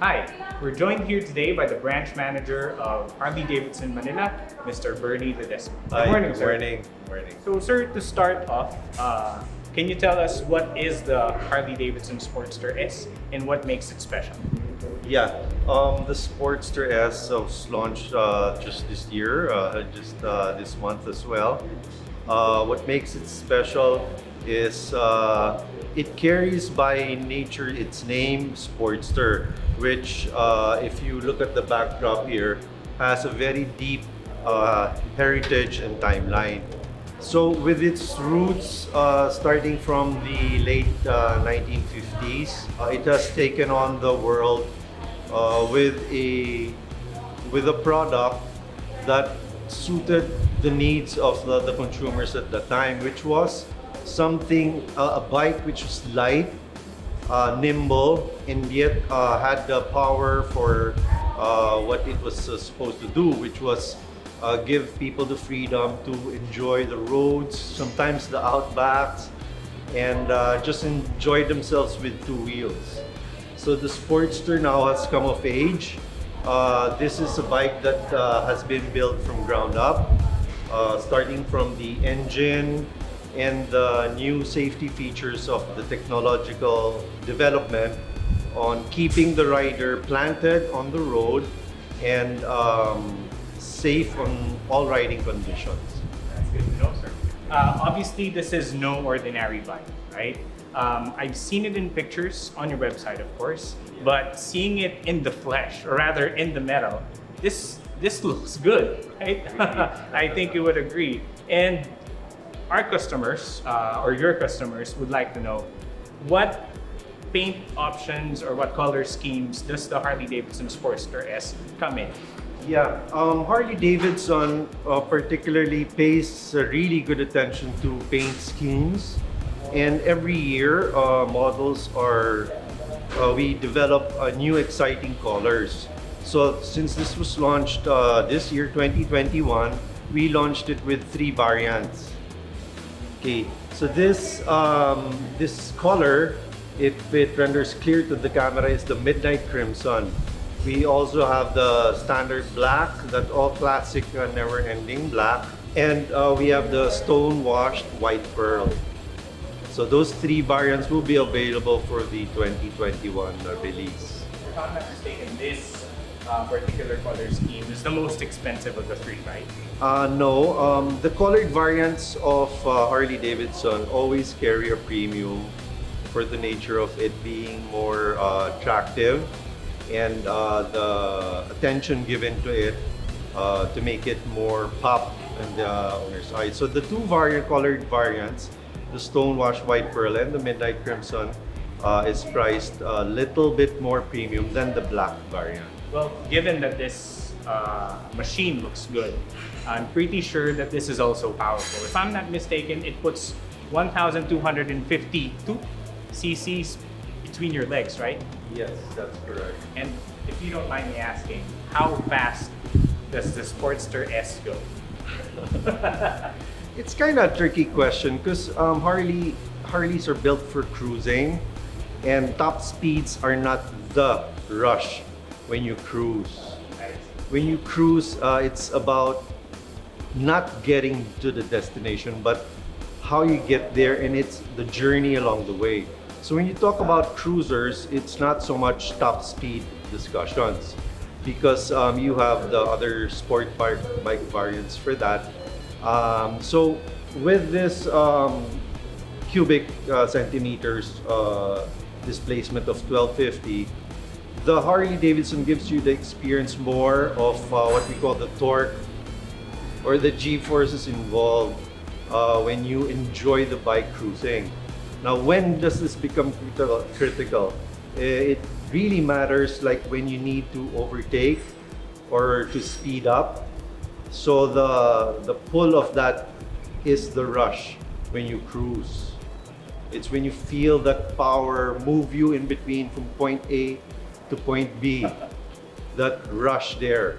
Hi, we're joined here today by the branch manager of Harley-Davidson Manila, Mr. Bernie Ledesma. Hi, Good morning, good sir. morning. Morning. So, sir, to start off, can you tell us what is the Harley-Davidson Sportster S and what makes it special? Yeah, the Sportster S was launched just this year, this month as well. What makes it special is it carries by nature its name Sportster, which, if you look at the backdrop here, has a very deep heritage and timeline. So, with its roots starting from the late 1950s, it has taken on the world with a product that suited the needs of the consumers at the time, which was a bike which was light, nimble, and yet had the power for what it was supposed to do, which was give people the freedom to enjoy the roads, sometimes the outbacks, and just enjoy themselves with two wheels. So the Sportster now has come of age. This is a bike that has been built from ground up, starting from the engine and the new safety features of the technological development on keeping the rider planted on the road and safe on all riding conditions. That's good to know, sir. Obviously, this is no ordinary bike, right? I've seen it in pictures on your website, of course, but seeing it in the flesh, or rather in the metal, this looks good, right? I think you would agree. And our customers, or your customers, would like to know what paint options or what color schemes does the Harley-Davidson Sportster S come in? Yeah, Harley-Davidson particularly pays really good attention to paint schemes. And every year, we develop new exciting colors. So since this was launched this year, 2021, we launched it with 3 variants. Okay, so this color, if it renders clear to the camera, is the Midnight Crimson. We also have the standard black, that all classic never-ending black, and we have the stone-washed white pearl. So those 3 variants will be available for the 2021 release. If I'm not mistaken, this particular color scheme is the most expensive of the 3, right? No, the colored variants of Harley-Davidson always carry a premium for the nature of it being more attractive and the attention given to it to make it more pop in the owner's eyes. So the 2 colored variants, the Stonewash White Pearl and the Midnight Crimson, is priced a little bit more premium than the black variant. Well, given that this machine looks good, I'm pretty sure that this is also powerful. If I'm not mistaken, it puts 1,252 cc's between your legs, right? Yes, that's correct. And if you don't mind me asking, how fast does the Sportster S go? It's kind of a tricky question because Harleys are built for cruising, and top speeds are not the rush when you cruise. When you cruise, it's about not getting to the destination, but how you get there, and it's the journey along the way. So when you talk about cruisers, it's not so much top speed discussions because you have the other sport bike variants for that. So with this cubic centimeters displacement of 1250, the Harley-Davidson gives you the experience more of what we call the torque or the G-forces involved when you enjoy the bike cruising. Now, when does this become critical? It really matters like when you need to overtake or to speed up. So the pull of that is the rush when you cruise. It's when you feel that power move you in between from point A to point B, that rush there.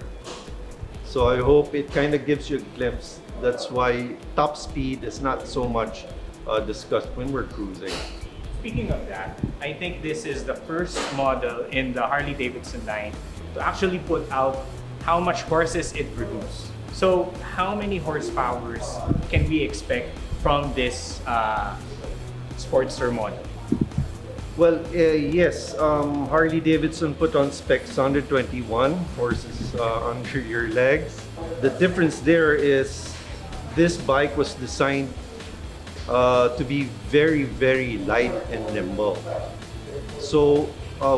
So I hope it kind of gives you a glimpse. That's why top speed is not so much discussed when we're cruising. speaking of that, I think this is the first model in the Harley-Davidson line to actually put out how much horses it produces. So how many horsepowers can we expect from this Sportster model? Well, yes, Harley-Davidson put on specs 121 horses under your legs. The difference there is this bike was designed to be very, very light and nimble. So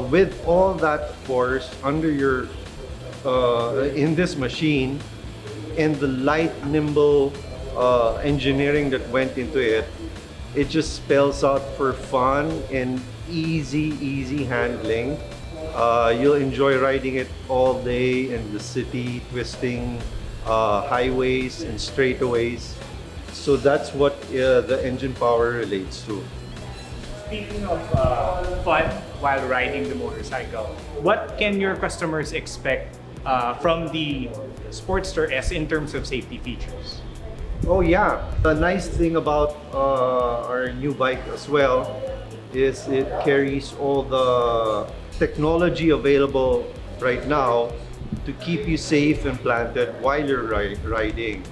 with all that force under your in this machine and the light, nimble engineering that went into it, it just spells out for fun and easy handling. You'll enjoy riding it all day in the city, twisting highways and straightaways. So that's what the engine power relates to. Speaking of fun while riding the motorcycle, what can your customers expect from the Sportster S in terms of safety features? Oh yeah, the nice thing about our new bike as well is it carries all the technology available right now to keep you safe and planted while you're riding.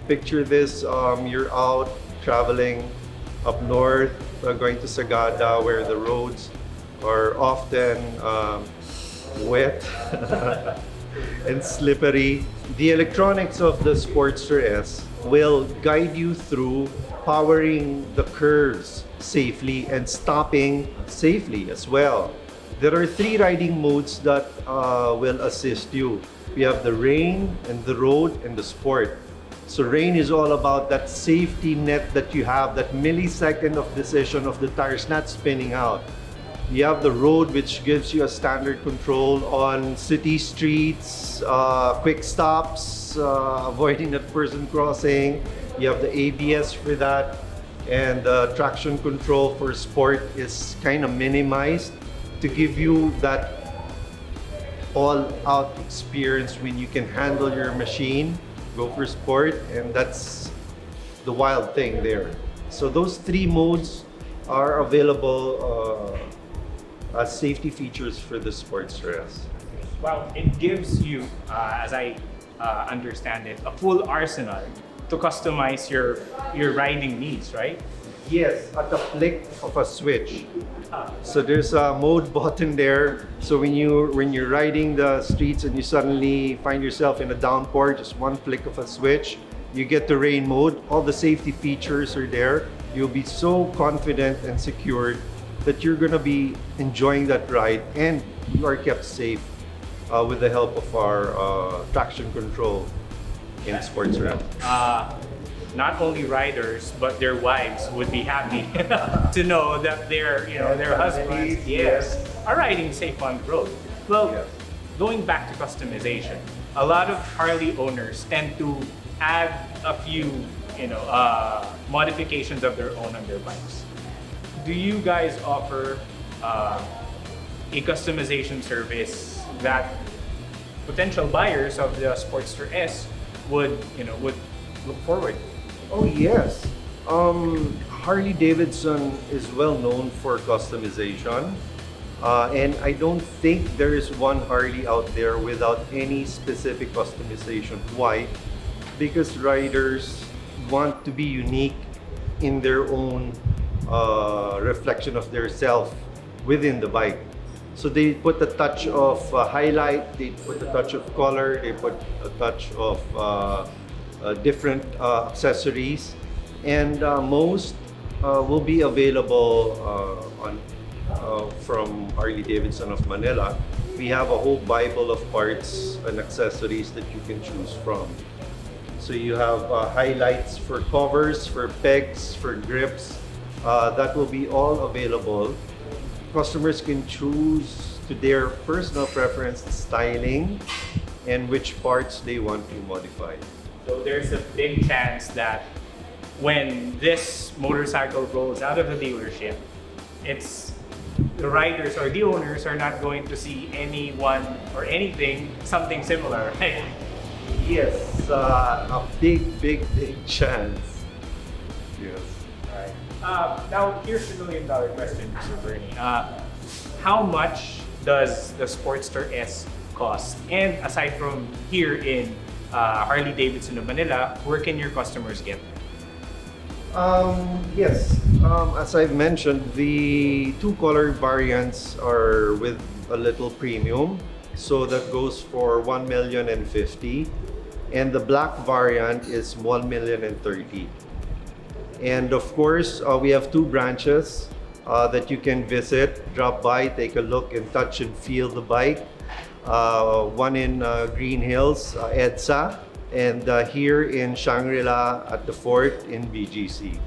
Picture this, you're out traveling up north, going to Sagada where the roads are often wet and slippery. The electronics of the Sportster S will guide you through powering the curves safely and stopping safely as well. There are 3 riding modes that will assist you. We have the rain and the road and the sport. So rain is all about that safety net that you have, that millisecond of decision of the tires not spinning out. You have the road, which gives you a standard control on city streets, quick stops, avoiding that person crossing. You have the ABS for that, and traction control for sport is kind of minimized to give you that all-out experience when you can handle your machine, go for sport, and that's the wild thing there. So those 3 modes are available as safety features for the Sportster S. Well, it gives you, as I understand it, a full arsenal to customize your riding needs, right? Yes, at the flick of a switch. So there's a mode button there. So when you're riding the streets and you suddenly find yourself in a downpour, just one flick of a switch, you get the rain mode. All the safety features are there. You'll be so confident and secured that you're gonna be enjoying that ride, and you are kept safe with the help of our traction control in Sportster. Not only riders but their wives would be happy to know that their husbands, yes, are riding safe on the road. Well, Yes. going back to customization, a lot of Harley owners tend to add a few modifications of their own on their bikes. Do you guys offer a customization service that potential buyers of the Sportster S would look forward to? Oh yes. Harley-Davidson is well known for customization. And I don't think there is one Harley out there without any specific customization. Why? Because riders want to be unique in their own reflection of their self within the bike. So they put a touch of highlight, they put a touch of color, they put a touch of different accessories, and most will be available from Harley-Davidson of Manila. We have a whole Bible of parts and accessories that you can choose from. So you have highlights for covers, for pegs, for grips. That will be all available. Customers can choose to their personal preference the styling and which parts they want to modify. So there's a big chance that when this motorcycle rolls out of the dealership, the riders or the owners are not going to see anyone or something similar, right? Yes, a big chance. Yes. Alright. Now, here's the million-dollar question, Mr. Bernie. How much does the Sportster S cost? And aside from here in Harley-Davidson of Manila, where can your customers get them? Yes, as I've mentioned, the two color variants are with a little premium. So that goes for 1,050,000, and the black variant is 1,030,000. And of course, we have two branches that you can visit, drop by, take a look, and touch and feel the bike. One in Green Hills, EDSA, and here in Shangri-La at the Fort in BGC.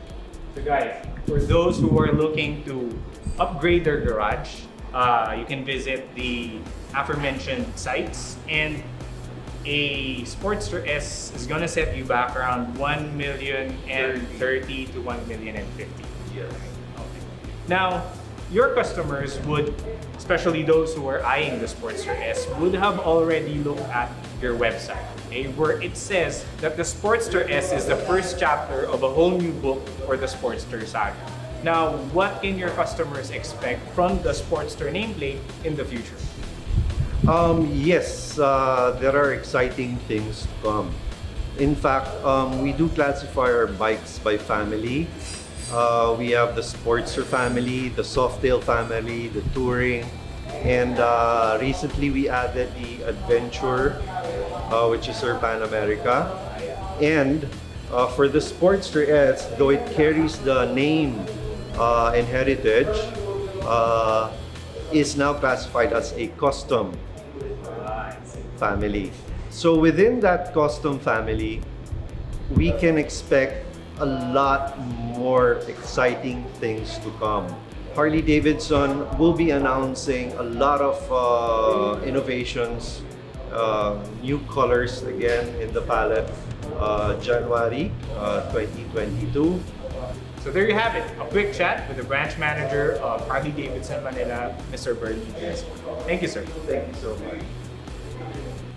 So guys, for those who are looking to upgrade their garage, you can visit the aforementioned sites, and a Sportster S is gonna set you back around 1,030,000 to 1,050,000. Yes. Okay. Now, your customers would, especially those who are eyeing the Sportster S, would have already looked at your website, okay, where it says that the Sportster S is the first chapter of a whole new book for the Sportster saga. Now, what can your customers expect from the Sportster nameplate in the future? Yes, there are exciting things to come. In fact, we do classify our bikes by family. We have the Sportster family, the Softail family, the Touring, and recently we added the Adventure, which is our Pan America. And for the Sportster S, though it carries the name and heritage, is now classified as a custom family. So within that custom family, we can expect a lot more exciting things to come. Harley-Davidson will be announcing a lot of innovations, new colors again in the palette, January 2022. So there you have it, a quick chat with the branch manager of Harley-Davidson Manila, Mr. Bernie Ledesma. Thank you, sir. Thank you so much.